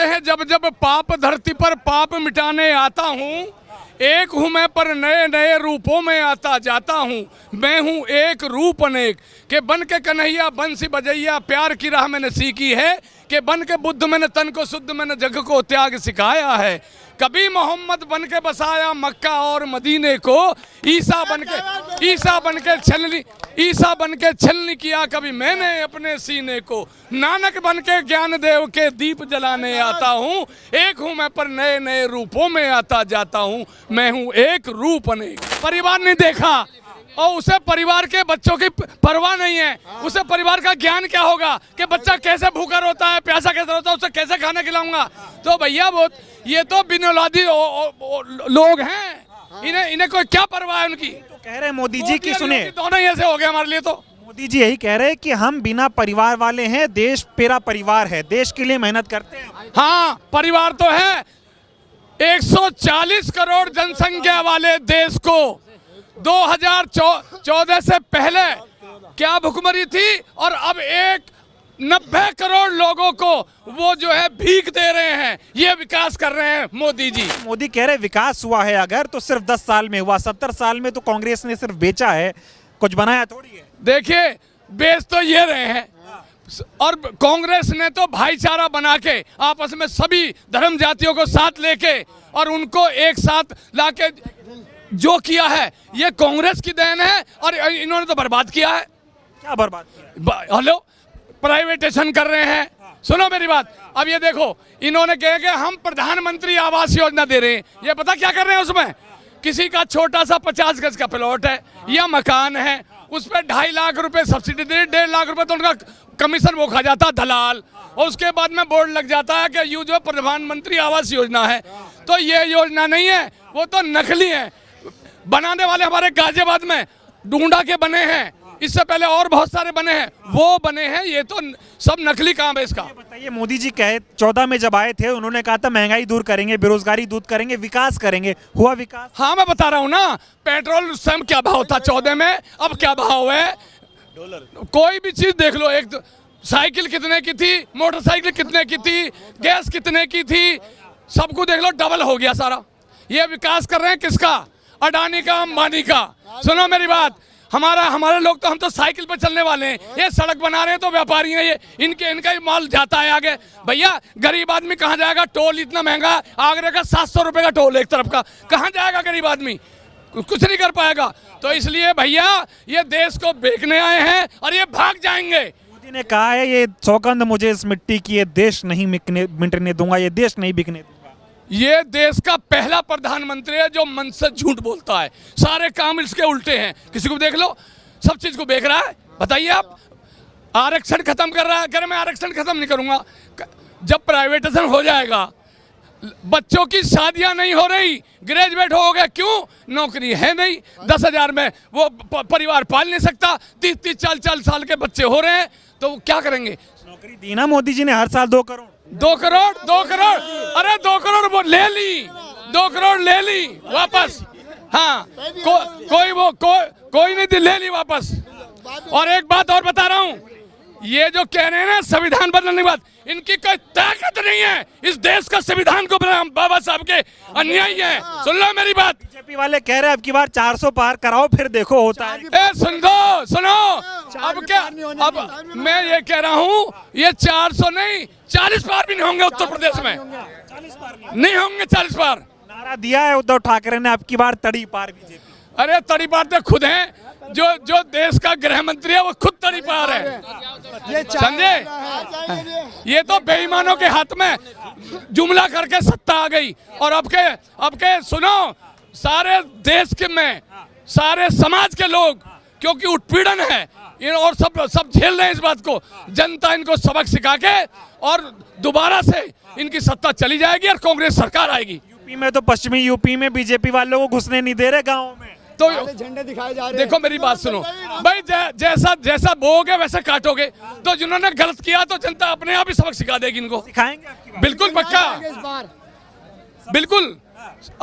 कहते हैं जब जब पाप धरती पर पाप मिटाने आता हूँ, एक हूँ मैं पर नए नए रूपों में आता जाता हूँ। मैं हूँ एक रूप अनेक के बन के कन्हैया बंसी बजैया प्यार की राह मैंने सीखी है कि बन के बुद्ध मैंने तन को शुद्ध मैंने जग को त्याग सिखाया है। कभी मोहम्मद बन के बसाया मक्का और मदीने को, ईसा बन के छलनी किया कभी मैंने अपने सीने को। नानक बन के ज्ञान देव के दीप जलाने आता हूँ, एक हूँ मैं पर नए नए रूपों में आता जाता हूँ। मैं हूँ एक रूप अनेक। परिवार नहीं देखा और उसे परिवार के बच्चों की परवाह नहीं है। उसे परिवार का ज्ञान क्या होगा कि बच्चा कैसे भूखा रोता है, प्यासा कैसे रोता है, उसे कैसे खाना खिलाऊंगा। तो भैया वो ये तो बिन औलादी लोग हैं, इन्हें कोई क्या परवाह है उनकी। तो कह रहे हैं मोदी जी की सुने, दोनों ही ऐसे हो गए हमारे लिए। तो मोदी जी यही कह रहे हैं कि हम बिना परिवार वाले हैं, देश मेरा परिवार है, देश के लिए मेहनत करते हैं। हाँ, परिवार तो है। 140 करोड़ जनसंख्या वाले देश को 2014 से पहले क्या भुखमरी थी, और अब 90 करोड़ लोगों को वो जो है भीख दे रहे हैं। ये विकास कर रहे हैं मोदी जी। मोदी कह रहे विकास हुआ है अगर तो सिर्फ 10 साल में हुआ, 70 साल में तो कांग्रेस ने सिर्फ बेचा है, कुछ बनाया थोड़ी है। देखिए, बेच तो ये रहे हैं, और कांग्रेस ने तो भाईचारा बना के आपस में सभी धर्म जातियों को साथ लेके और उनको एक साथ लाके जो किया है, ये कांग्रेस की देन है। और इन्होंने तो बर्बाद किया है। क्या बर्बाद किया? हेलो, प्राइवेटेशन कर रहे हैं। सुनो मेरी बात। अब ये देखो, इन्होंने कहा कि हम प्रधानमंत्री आवास योजना दे रहे हैं। ये पता क्या कर रहे हैं उसमें? किसी का छोटा सा 50 गज का प्लॉट है या मकान है, उस पर 2.5 लाख रुपए सब्सिडी दे, 1.5 लाख रुपए तो उनका कमीशन वो खा जाता दलाल। और उसके बाद में बोर्ड लग जाता है कि ये जो प्रधानमंत्री आवास योजना है, तो ये योजना नहीं है, वो तो नकली है। बनाने वाले हमारे गाजियाबाद में ढूंढा के बने हैं, इससे पहले और बहुत सारे बने हैं, वो बने हैं। ये तो सब नकली काम है इसका। बताइए, मोदी जी कहे 14 में जब आए थे उन्होंने कहा था महंगाई दूर करेंगे, बेरोजगारी दूर करेंगे, विकास करेंगे। हुआ विकास? हाँ, मैं बता रहा हूँ ना। पेट्रोल उस समय क्या भाव था 14 में, अब क्या भाव है? कोई भी चीज देख लो, एक साइकिल कितने की थी, मोटरसाइकिल कितने की थी, गैस कितने की थी, सबको देख लो, डबल हो गया सारा। ये विकास कर रहे हैं किसका? अडानी का, अंबानी का। सुनो मेरी बात, हमारे लोग तो, हम तो साइकिल पर चलने वाले हैं, ये सड़क बना रहे हैं तो व्यापारी हैं, ये इनका ही माल जाता है आगे। भैया, गरीब आदमी कहाँ जाएगा? टोल इतना महंगा, आगरे का 700 रुपए का टोल एक तरफ का, कहाँ जाएगा गरीब आदमी? कुछ नहीं कर पाएगा। तो इसलिए भैया, ये देश को बेचने आए हैं और ये भाग जाएंगे। मोदी ने कहा है ये सौगंध मुझे इस मिट्टी की, ये देश नहीं मिटने दूंगा, ये देश नहीं बिकने दूंगा। ये देश का पहला प्रधानमंत्री है जो मन से झूठ बोलता है। सारे काम इसके उल्टे हैं। किसी को देख लो, सब चीज को बेच रहा है। बताइए आप, आरक्षण खत्म कर रहा है। अगर मैं आरक्षण खत्म नहीं करूंगा, जब प्राइवेटाइजेशन हो जाएगा, बच्चों की शादियां नहीं हो रही, ग्रेजुएट हो गए, क्यों? नौकरी है नहीं। 10,000 में वो परिवार पाल नहीं सकता। 30-30, 40-40 साल के बच्चे हो रहे हैं, तो वो क्या करेंगे? नौकरी दी ना मोदी जी ने हर साल 2 करोड़। 2 करोड़, 2 करोड़, अरे 2 करोड़ वो ले ली, 2 करोड़ ले ली वापस। हाँ, कोई नहीं ले ली वापस। और एक बात और बता रहा हूँ, ये जो कह रहे हैं ना संविधान बदलने की बात, इनकी कोई ताकत नहीं है इस देश का संविधान को बदलना। बाबा साहब के अन्यायी है। सुन लो मेरी बात। बीजेपी वाले कह रहे हैं अब की बार 400 पार कराओ, फिर देखो होता है। सुनो, अब क्या? अब मैं ये कह रहा हूँ, ये 400 नहीं, 40 पार भी नहीं होंगे उत्तर प्रदेश में। 40 पार नहीं होंगे 40 पार। नारा दिया है उद्धव ठाकरे ने, अब की बार तड़ी पार बीजेपी। अरे तड़ी पार तो खुद हैं, जो देश का गृह मंत्री है वो खुद तड़ी पार है, समझे? ये तो बेईमानों के हाथ में जुमला करके सत्ता आ गई। और अब के सुनो, सारे देश के में सारे समाज के लोग, क्योंकि उत्पीड़न है और सब झेल रहे हैं इस बात को। जनता इनको सबक सिखा के और दोबारा से इनकी सत्ता चली जाएगी और कांग्रेस सरकार आएगी। यूपी में तो, पश्चिमी यूपी में बीजेपी वालों को घुसने नहीं दे रहे गाँव में, तो झंडे दिखाए जा रहे हैं। देखो मेरी बात सुनो भाई, जैसा बोओगे वैसा काटोगे। तो जिन्होंने गलत किया तो जनता अपने आप ही सबक सिखा देगी इनको। सिखाएंगे बिल्कुल पक्का, बिल्कुल।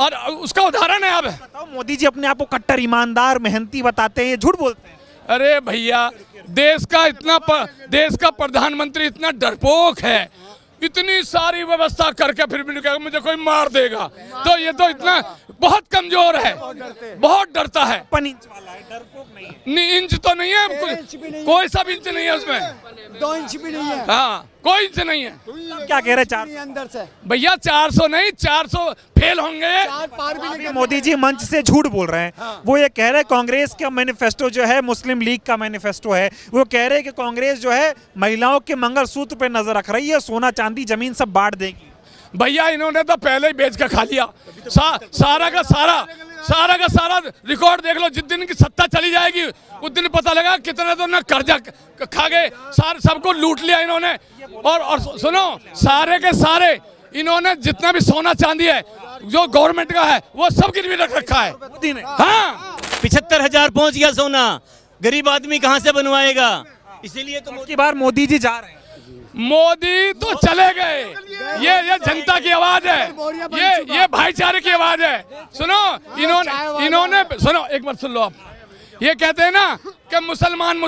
और उसका उदाहरण है। अब मोदी जी अपने आप को कट्टर ईमानदार मेहनती बताते हैं, ये झूठ बोलते हैं। अरे भैया, देश का प्रधानमंत्री इतना डरपोक है, इतनी सारी व्यवस्था करके फिर भी नहीं कहेगा मुझे कोई मार देगा, तो ये तो इतना बहुत कमजोर है, बहुत डरता है। 5 इंच वाला है, डरपोक नहीं है। नहीं, इंच तो नहीं है, कोई सब इंच नहीं है उसमें, 2 इंच भी नहीं है। हाँ कोई इंच नहीं है। क्या कह रहे हैं 400? अंदर से भैया 400 नहीं, 400 फेल होंगे। 4 पार भी नहीं। मोदी जी मंच से झूठ बोल रहे हैं। वो ये कह रहे हैं कांग्रेस का मैनिफेस्टो जो है मुस्लिम लीग का मैनिफेस्टो है, वो कह रहे हैं कि कांग्रेस जो है महिलाओं के मंगलसूत्र पे नजर रख रही है, सोना चांदी जमीन सब बांट देगी। भैया इन्होंने तो पहले ही बेच के खा लिया, सारा का सारा रिकॉर्ड देख लो। जिस दिन की सत्ता चली जाएगी उस दिन पता लगा कितने तो ना कर्जा खा गए, सारे सबको लूट लिया इन्होंने। और सुनो, सारे के सारे इन्होंने जितना भी सोना चांदी है जो गवर्नमेंट का है वो सब गिरवी रख रखा है। मोदी ने हाँ 75,000 पहुंच गया सोना, गरीब आदमी कहां से बनवाएगा? इसीलिए तो की बार मोदी जी जा रहे हैं। मोदी तो चले गए, ये जनता की आवाज है, ये भाईचारे की आवाज है। सुनो, इन्होंने सुनो, एक बार सुन लो आप। ये कहते हैं ना कि मुसलमान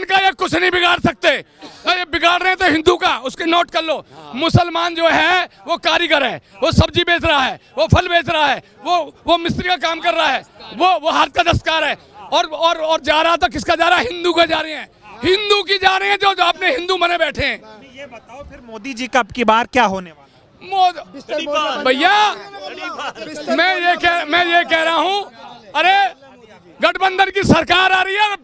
का ये कुछ नहीं बिगाड़ सकते, ये बिगाड़ रहे हैं तो हिंदू का, उसके नोट कर लो। मुसलमान जो है वो कारीगर है, वो सब्जी बेच रहा है, वो फल बेच रहा है, वो मिस्त्री का काम कर रहा है, वो हाथ का दस्तकार है। और जा रहा था, किसका जा रहा है? हिंदू का जा रहे हैं, हिंदू की जा रहे हैं जो अपने हिंदू बने बैठे हैं। ये बताओ फिर मोदी जी का अब की बार क्या होने वाला? भैया मैं ये कह रहा हूँ, अरे गठबंधन की सरकार आ रही है और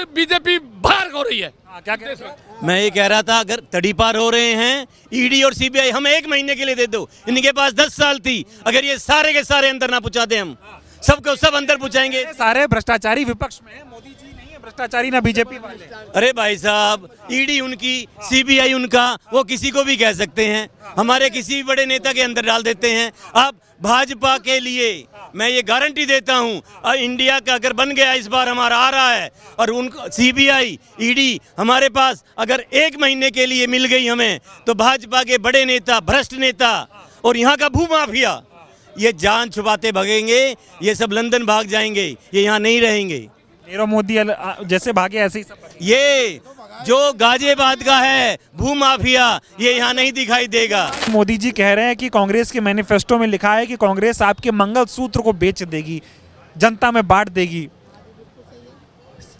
बीजेपी बाहर हो रही है। क्या कह रहे हैं? मैं ये कह रहा था, अगर तड़ीपार हो रहे हैं ईडी और सीबीआई, हम 1 महीने के लिए दे दो। इनके पास 10 साल थी, अगर ये सारे के सारे अंदर ना पहुंचा दे, हम सबको सब अंदर पहुंचाएंगे। सारे भ्रष्टाचारी विपक्ष में है, मोदी जी नहीं है भ्रष्टाचारी, ना बीजेपी वाले। अरे भाई साहब, ईडी उनकी, सीबीआई उनका, वो किसी को भी कह सकते हैं, हमारे किसी भी बड़े नेता के अंदर डाल देते हैं। अब भाजपा के लिए मैं ये गारंटी देता हूँ, इंडिया का अगर बन गया इस बार हमारा आ रहा है, और उनको सीबीआई ईडी हमारे पास अगर 1 महीने के लिए मिल गई हमें, तो भाजपा के बड़े नेता, भ्रष्ट नेता और यहाँ का भूमाफिया ये जान छुपाते भागेंगे, ये सब लंदन भाग जाएंगे, ये यहाँ नहीं रहेंगे। नीरव मोदी जैसे भागे ऐसे ही सब। ये जो गाजियाबाद का है भूमाफिया, ये यहाँ नहीं दिखाई देगा। मोदी जी कह रहे हैं कि कांग्रेस के मैनिफेस्टो में लिखा है कि कांग्रेस आपके मंगलसूत्र को बेच देगी, जनता में बांट देगी।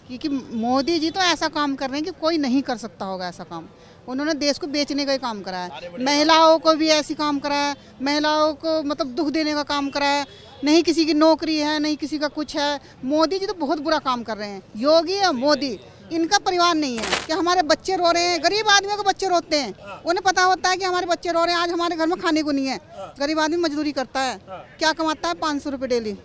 क्योंकि मोदी जी तो ऐसा काम कर रहे हैं कि कोई नहीं कर सकता होगा ऐसा काम। उन्होंने देश को बेचने का ही काम करा है, महिलाओं को भी ऐसी काम करा है, महिलाओं को मतलब दुख देने का काम करा है। नहीं किसी की नौकरी है, नहीं किसी का कुछ है। मोदी जी तो बहुत बुरा काम कर रहे हैं। योगी और मोदी, इनका परिवार नहीं है कि हमारे बच्चे रो रहे हैं। गरीब आदमियों के बच्चे रोते हैं, उन्हें पता होता है कि हमारे बच्चे रो रहे हैं, आज हमारे घर में खाने को नहीं है। गरीब आदमी मजदूरी करता है, क्या कमाता है? 500 रुपये डेली।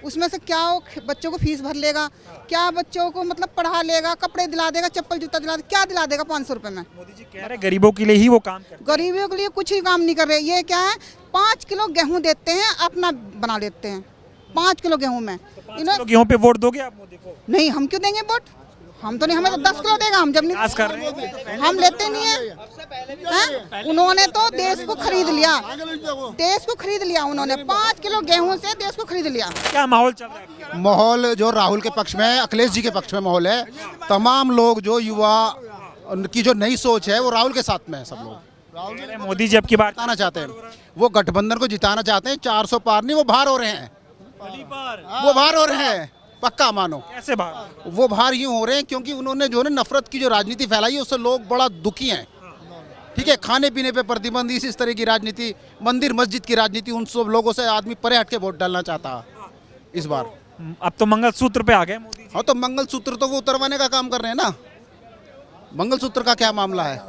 उसमें से क्या वो बच्चों को फीस भर लेगा, क्या बच्चों को मतलब पढ़ा लेगा, कपड़े दिला देगा, चप्पल जूता दिला देगा, क्या दिला देगा 500 रुपये में? मोदी जी कह रहे गरीबों के लिए ही वो काम कर रहे हैं। गरीबों के लिए कुछ ही काम नहीं कर रहे। ये क्या है, 5 किलो गेहूं देते हैं, अपना बना लेते हैं 5 किलो गेहूं में। 5 किलो गेहूं पे वोट दोगे आप मोदी को? नहीं, हम क्यों देंगे वोट? हम तो नहीं, हमें तो 10 किलो देगा, हम जब विकास कर रहे नहीं हम लेते नहीं है। उन्होंने तो देश को खरीद लिया, देश को खरीद लिया उन्होंने। 5 किलो गेहूं से देश को खरीद लिया। क्या माहौल चल रहा है? माहौल जो राहुल के पक्ष में है, अखिलेश जी के पक्ष में माहौल है। तमाम लोग जो युवा उनकी जो नई सोच है वो राहुल के साथ में है। सब लोग मोदी जी अब की बार जिताना चाहते हैं, वो गठबंधन को जिताना चाहते हैं। 400 पार नहीं, वो बाहर हो रहे हैं, वो बाहर हो रहे हैं, पक्का मानो। कैसे बाहर? वो बाहर यूं हो रहे हैं क्योंकि उन्होंने जो है नफरत की जो राजनीति फैलाई है उससे लोग बड़ा दुखी हैं। ठीक है, खाने पीने पे प्रतिबंध, इस तरह की राजनीति, मंदिर मस्जिद की राजनीति, उन सब लोगों से आदमी परे हट के वोट डालना चाहता है इस बार। अब तो मंगलसूत्र पे आ गए मोदी जी। हाँ, तो मंगलसूत्र तो वो उतरवाने का काम कर रहे हैं ना। मंगलसूत्र का क्या मामला है?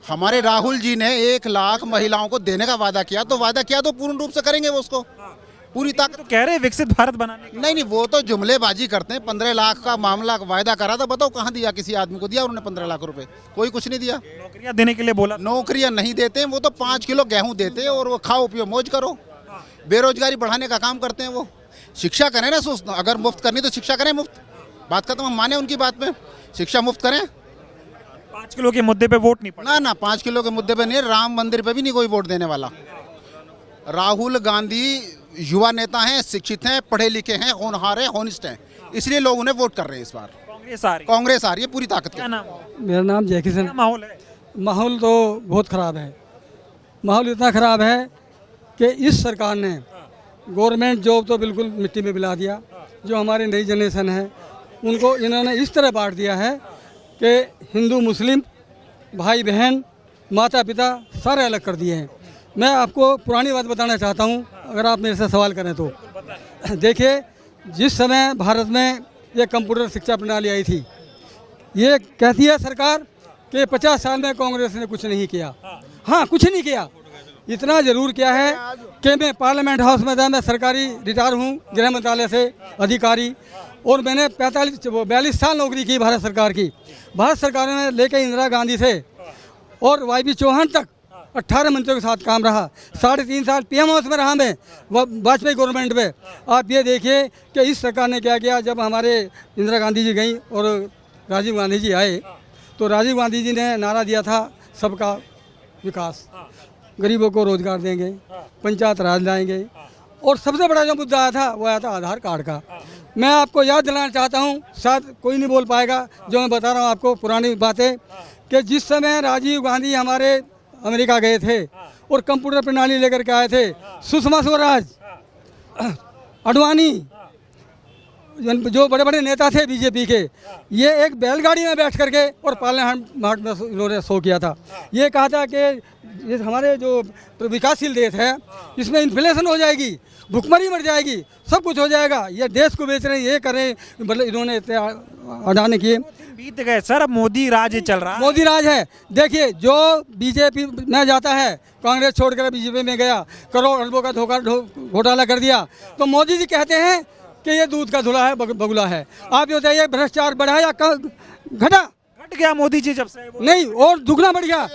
हमारे राहुल जी ने 1 लाख महिलाओं को देने का वादा किया, तो वादा किया तो पूर्ण रूप से करेंगे वो उसको पूरी ताकत। तो कह रहे हैं विकसित भारत बनाने का। नहीं, वो तो जुमलेबाजी करते हैं। 15 लाख का मामला वायदा करा था, बताओ कहाँ दिया? किसी आदमी को दिया उन्होंने 15 लाख रुपए? कोई कुछ नहीं दिया। नौकरियां देने के लिए बोला। नौकरियां नहीं देते हैं, वो तो 5 किलो गेहूं देते हैं और वो खाओ पियो मौज करो। बेरोजगारी बढ़ाने का काम करते हैं वो। शिक्षा करें ना, अगर मुफ्त करनी तो शिक्षा करें मुफ्त। बात खत्म, हम माने उनकी बात में, शिक्षा मुफ्त करें। 5 किलो के मुद्दे पे वोट नहीं पड़ा। ना 5 किलो के मुद्दे पे नहीं, राम मंदिर पे भी नहीं कोई वोट देने वाला। राहुल गांधी युवा नेता हैं, शिक्षित हैं, पढ़े लिखे हैं, होनहार हैं, होनिस्ट हैं, इसलिए लोग उन्हें वोट कर रहे हैं इस बार। कांग्रेस आ रही है। कांग्रेस आ रही है पूरी ताकत क्या के। नाम? मेरा नाम जय किशन। क्या माहौल है? माहौल तो बहुत ख़राब है। माहौल इतना ख़राब है कि इस सरकार ने गवर्नमेंट जॉब तो बिल्कुल मिट्टी में मिला दिया। जो हमारी नई जनरेशन है उनको इन्होंने इस तरह बांट दिया है कि हिंदू मुस्लिम भाई बहन माता पिता सारे अलग कर दिए हैं। मैं आपको पुरानी बात बताना चाहता हूं, अगर आप मेरे से सवाल करें तो। देखिए, जिस समय भारत में ये कंप्यूटर शिक्षा प्रणाली आई थी, ये कहती है सरकार कि 50 साल में कांग्रेस ने कुछ नहीं किया। हाँ, कुछ नहीं किया। इतना ज़रूर किया है कि मैं पार्लियामेंट हाउस में था, मैं सरकारी रिटायर हूँ गृह मंत्रालय से अधिकारी, और मैंने 42 साल नौकरी की भारत सरकार की। भारत सरकार ने लेकर इंदिरा गांधी से और वाई चौहान तक 18 मंत्रियों के साथ काम रहा। 3.5 साल पीएम हाउस में रहा मैं वाजपेयी गवर्नमेंट में। आप ये देखिए कि इस सरकार ने क्या किया। जब हमारे इंदिरा गांधी जी गई और राजीव गांधी जी आए, तो राजीव गांधी जी ने नारा दिया था सबका विकास, गरीबों को रोजगार देंगे, पंचायत राज लाएंगे, और सबसे बड़ा जो मुद्दा आया था वो आया था आधार कार्ड का। मैं आपको याद दिलाना चाहता हूँ, शायद कोई नहीं बोल पाएगा जो मैं बता रहा हूँ आपको पुरानी बातें, कि जिस समय राजीव गांधी हमारे अमेरिका गए थे और कंप्यूटर प्रणाली लेकर के आए थे, सुषमा स्वराज, अडवाणी, जो बड़े बड़े नेता थे बीजेपी के, ये एक बैलगाड़ी में बैठ करके और पार्लियामेंट में इन्होंने शो किया था। ये कहा था कि ये हमारे जो विकासशील देश है इसमें इन्फ्लेशन हो जाएगी, भुखमरी मर जाएगी, सब कुछ हो जाएगा, ये देश को बेच रहे हैं, ये करें, मतलब इन्होंने अडाने किए। बीत गए सर, अब मोदी राज चल रहा है। मोदी राज है। देखिए, जो बीजेपी में जाता है, कांग्रेस छोड़कर बीजेपी में गया, करोड़ अरबों का घोटाला कर दिया, तो मोदी जी कहते हैं कि ये दूध का धुला है, बगुला है। आप ये बताइए, भ्रष्टाचार बढ़ा या घटा? घट गया मोदी जी जब से। नहीं, और दुगना बढ़ गया।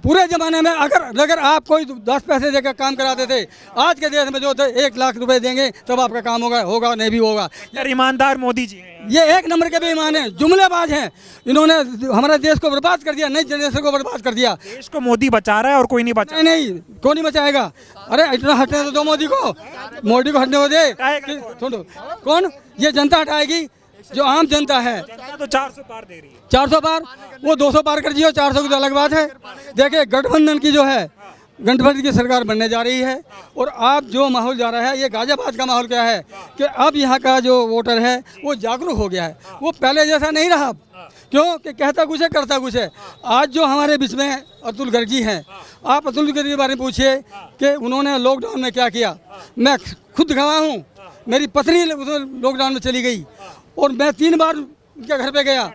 पूरे जमाने में अगर आप कोई 10 पैसे देकर काम कराते थे, आज के देश में जो 1 लाख रुपए देंगे तब आपका काम होगा नहीं भी होगा। यार ईमानदार मोदी जी हैं। ये एक नंबर के बेईमान हैं, जुमलेबाज हैं। इन्होंने हमारे देश को बर्बाद कर दिया, नई जनरेशन को बर्बाद कर दिया। देश को मोदी बचा रहा है और कोई नहीं बचा। नहीं, कौन नहीं बचाएगा? अरे इतना हटने तो दो मोदी को हटने को दे। छोड़ो, कौन? ये जनता हटाएगी, जो आम जनता है। तो 400 पार दे रही है। 400 पार, वो 200 पार कर दियो, 400 की तो अलग बात है। देखिए, गठबंधन की जो है, गठबंधन की सरकार बनने जा रही है, और आप जो माहौल जा रहा है, ये गाजियाबाद का माहौल क्या है कि अब यहाँ का जो वोटर है वो जागरूक हो गया है। वो पहले जैसा नहीं रहा। क्यों? कि कहता कुछ है, करता कुछ है। आज जो हमारे बीच में अतुल गर्ग जी हैं, आप अतुल गर्ग के बारे में पूछिए कि उन्होंने लॉकडाउन में क्या किया। मैं खुद गवाह हूँ, मेरी पत्नी लॉकडाउन में चली गई और मैं 3 बार इनके घर पे गया।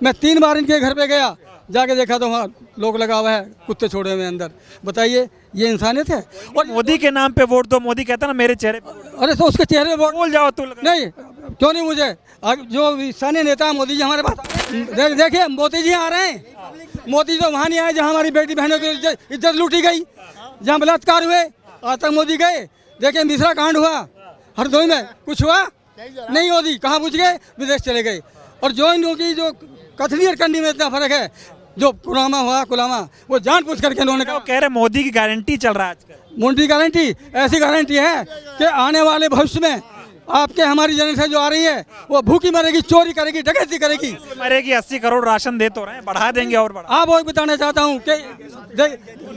मैं 3 बार इनके घर पे गया, जाके देखा तो वहाँ लोग लगा हुआ है, कुत्ते छोड़े हुए अंदर। बताइए, ये इंसानियत है? और मोदी के नाम पे वोट दो। मोदी कहता ना मेरे चेहरे पे। अरे तो उसके चेहरे पे वोट बोल जाओ तुल। नहीं, क्यों नहीं? मुझे जो स्थानीय नेता है मोदी जी हमारे पास, देखिए मोदी जी आ रहे हैं। मोदी तो वहाँ नहीं आए जहाँ हमारी बेटी बहनों की इज्जत लूटी गई, जहाँ बलात्कार हुए, आज तक मोदी गए। देखिए, मिश्रा कांड हुआ हरदोई में, कुछ हुआ नहीं? मोदी कहाँ पूछ गए? विदेश चले गए। और जो इन लोगों की जो कथनी और कंडी में इतना फर्क है, जो कुलामा हुआ, वो जान पूछ करके उन्होंने कहा। कह रहे मोदी की गारंटी चल रहा है आजकल। मोदी गारंटी, ऐसी गारंटी है कि आने वाले भविष्य में आपके हमारी जनरेशन जो आ रही है वो भूखी मरेगी, चोरी करेगी, डकैती करेगी, मरेगी। 80 करोड़ राशन दे तो रहे हैं, बढ़ा देंगे और बढ़ा। आप वही बताना चाहता हूँ कि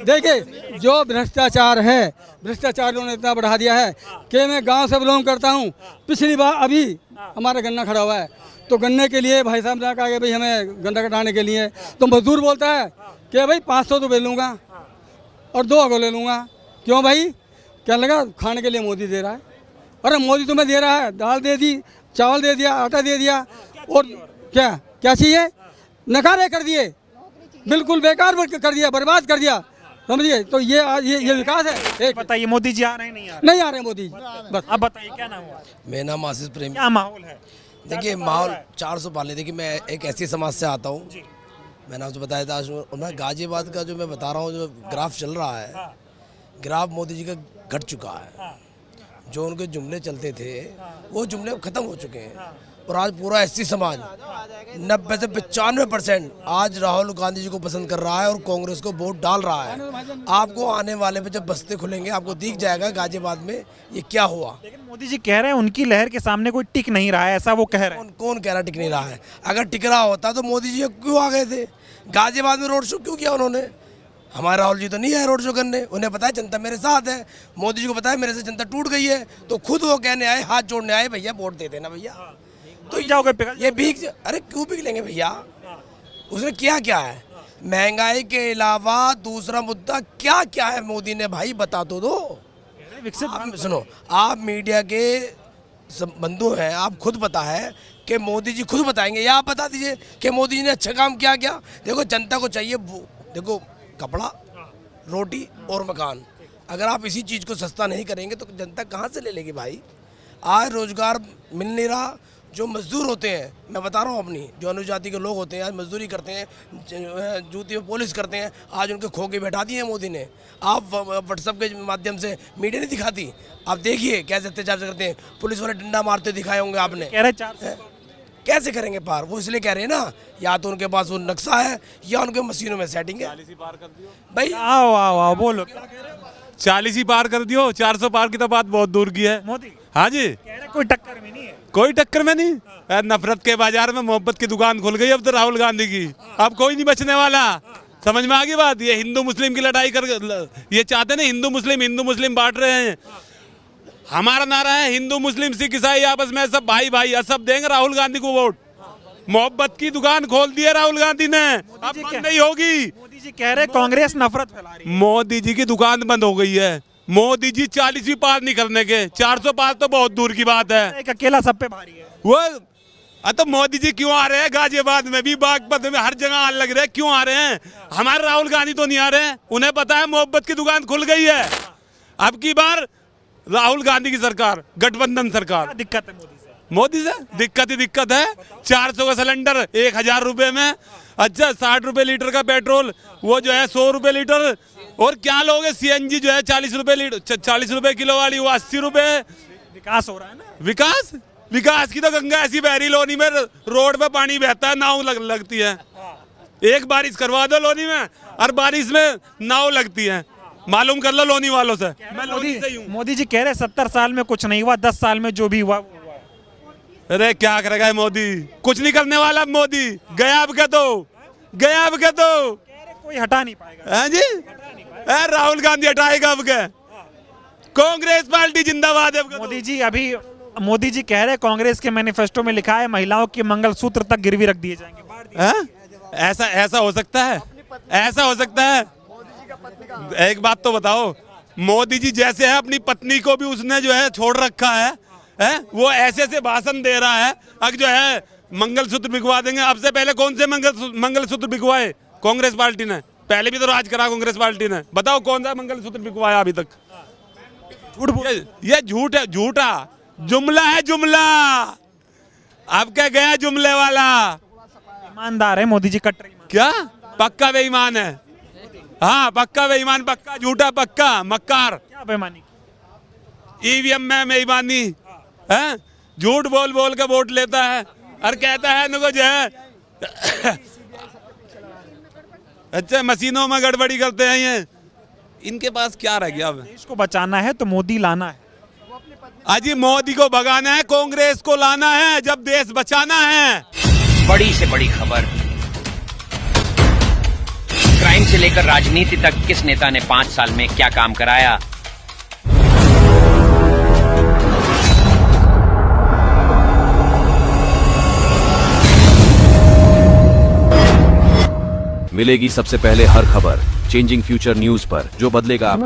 देखिए, जो भ्रष्टाचार है, भ्रष्टाचार उन्होंने इतना बढ़ा दिया है कि मैं गांव से बिलोंग करता हूँ। पिछली बार अभी हमारा गन्ना खड़ा हुआ है, तो गन्ने के लिए भाई साहब ने कहा कि भाई हमें गन्ना कटाने के लिए, तो मजदूर बोलता है कि भाई 500 तो ले लूँगा और 2 अगो ले लूँगा। क्यों भाई? क्या लगा? खाने के लिए मोदी दे रहा है। अरे मोदी तुम्हें दे रहा है, दाल दे दी, चावल दे दिया, आटा दे दिया, और क्या क्या चाहिए? नकारे कर दिए, बिल्कुल बेकार कर दिया, बर्बाद कर दिया, समझिए। तो ये विकास है? एक बताइए, मोदी जी आ रहे हैं नहीं आ रहे मोदी? बस अब बताइए क्या नाम हुआ? मेरा नाम आशीष प्रेम। क्या माहौल है? देखिए, माहौल 400 पार ले। देखिए, मैं एक ऐसी समाज से आता हूँ, मैंने आपसे बताया था। मैं गाजियाबाद का जो मैं बता रहा हूँ, जो ग्राफ चल रहा है, ग्राफ मोदी जी का घट चुका है। जो उनके जुमले चलते थे वो जुमले अब ख़त्म हो चुके हैं। और आज पूरा एससी समाज 90 से 95% आज राहुल गांधी जी को पसंद कर रहा है और कांग्रेस को वोट डाल रहा है। आपको आने वाले में जब बस्ते खुलेंगे आपको दिख जाएगा गाजियाबाद में ये क्या हुआ। लेकिन मोदी जी कह रहे हैं उनकी लहर के सामने कोई टिक नहीं रहा है, ऐसा वो कह रहे हैं। कौन कह रहा टिक नहीं रहा है? अगर टिक रहा होता तो मोदी जी क्यों आ गए थे? गाजियाबाद में रोड शो क्यों किया उन्होंने? हमारे राहुल जी तो नहीं है रोड शो करने, उन्हें पता है जनता मेरे साथ है। मोदी जी को पता है मेरे से जनता टूट गई है, तो खुद वो कहने आए, हाथ जोड़ने आए, भैया वोट दे देना भैया। तो जाओगे पिघल ये भीग, अरे क्यों भीग लेंगे भैया? उसने किया क्या है? महंगाई के अलावा दूसरा मुद्दा क्या क्या है मोदी ने? भाई बता तो दो। आप सुनो, आप मीडिया के बंधु हैं, आप खुद पता है कि मोदी जी खुद बताएंगे, या आप बता दीजिए कि मोदी जी ने अच्छा काम किया क्या? देखो जनता को चाहिए, देखो कपड़ा, रोटी और मकान। अगर आप इसी चीज़ को सस्ता नहीं करेंगे तो जनता कहाँ से ले लेगी भाई? आज रोजगार मिल नहीं रहा। जो मजदूर होते हैं, मैं बता रहा हूँ अपनी, जो अनुजाति के लोग होते हैं आज मजदूरी करते हैं, जूती में पॉलिश करते हैं, आज उनके खो के बैठा दिए हैं मोदी ने। आप व्हाट्सएप के माध्यम से मीडिया नहीं दिखाती, आप देखिए कैसे अत्याचार करते हैं। पुलिस वाले डंडा मारते दिखाए होंगे आपने। कह रहे 400 कैसे करेंगे पार? वो इसलिए कह रहे हैं ना, या तो उनके पास वो नक्शा है या उनके मशीनों में सेटिंग है। भाई आओ आओ आओ बोलो। 40 ही पार कर दियो, 400 पार की तो बात बहुत दूर की है। मोदी हाँ जी, कह रहे कोई टक्कर में नहीं है। कोई टक्कर में नहीं। नफरत के बाजार में मोहब्बत की दुकान खुल गई अब तो राहुल गांधी की। अब कोई नहीं बचने वाला। समझ में आ गई बात? ये हिंदू मुस्लिम की लड़ाई कर, ये चाहते ना हिंदू मुस्लिम बांट रहे हैं। हमारा नारा है हिंदू मुस्लिम सिख ईसाई आपस में सब भाई भाई, सब देंगे राहुल गांधी को वोट। मोहब्बत की दुकान खोल दी है राहुल गांधी ने, अब बंद नहीं होगी। मोदी जी कह रहे कांग्रेस नफरत फैला रही है। मोदी जी की दुकान बंद हो गई है। मोदी जी 40 भी पार नहीं करने के, 400 पार तो बहुत दूर की बात है। एक अकेला सब पे भारी है वो तो मोदी जी क्यों आ रहे हैं? गाजियाबाद में भी, बागपत में, हर जगह आने लग रहे हैं। क्यों आ रहे हैं? हमारे राहुल गांधी तो नहीं आ रहे हैं। उन्हें पता है मोहब्बत की दुकान खुल गई है। अब की बार राहुल गांधी की सरकार, गठबंधन सरकार। क्या दिक्कत है मोदी से दिक्कत ही दिक्कत है। 400 का सिलेंडर 1000 रुपए में। अच्छा 60 रुपए लीटर का पेट्रोल, वो जो है 100 रुपए लीटर। और क्या लोगे? सीएनजी जो है 40 रुपए लीटर, 40 रुपए किलो वाली, वो 80 रुपए। विकास हो रहा है ना। विकास की तो गंगा ऐसी बह रही लोनी में, रोड पे पानी बहता है, नाव लगती है। एक बारिश करवा दो लोनी में, हर बारिश में नाव लगती है। मालूम कर लो लोनी वालों से। मैं लोनी से ही हूँ। मोदी जी कह रहे 70 साल में कुछ नहीं हुआ, 10 साल में जो भी हुआ। अरे क्या करेगा मोदी? कुछ नहीं करने वाला मोदी। गया अब क्या तो कोई हटा नहीं पाएगा। है जी? राहुल गांधी हटाएगा अब क्या? कांग्रेस पार्टी जिंदाबाद है। मोदी जी अभी मोदी जी कह रहे कांग्रेस के मैनिफेस्टो में लिखा है महिलाओं के मंगलसूत्र तक गिरवी रख दिए जाएंगे। ऐसा हो सकता है? ऐसा हो सकता है? एक बात तो बताओ, मोदी जी जैसे है अपनी पत्नी को भी उसने जो है छोड़ रखा है, वो ऐसे भाषण दे रहा है। अब जो है मंगलसूत्र बिकवा देंगे। अब से पहले कौन से मंगलसूत्र बिकवाए कांग्रेस पार्टी ने? पहले भी तो राज करा कांग्रेस पार्टी ने। बताओ कौन सा मंगलसूत्र बिकवाया अभी तक? झूठ बोल। ये झूठ है, झूठा जुमला है, जुमला। अब क्या गया जुमले वाला? ईमानदार है मोदी जी, कट्टर ईमान। क्या पक्का बेईमान है? हाँ पक्का बेईमान, पक्का झूठा, पक्का मक्कार। क्या बेईमानी? ईवीएम में बेईमानी है। झूठ बोल बोल के वोट लेता है और कहता है इनको जो है अच्छा मशीनों में गड़बड़ी करते हैं। ये इनके पास क्या रह गया? अब देश को बचाना है तो मोदी लाना है। अजी मोदी को भगाना है, कांग्रेस को लाना है, जब देश बचाना है। बड़ी से बड़ी खबर, क्राइम से लेकर राजनीति तक किस नेता ने 5 साल में क्या काम कराया। मिलेगी सबसे पहले हर खबर चेंजिंग फ्यूचर न्यूज पर, जो बदलेगा आपका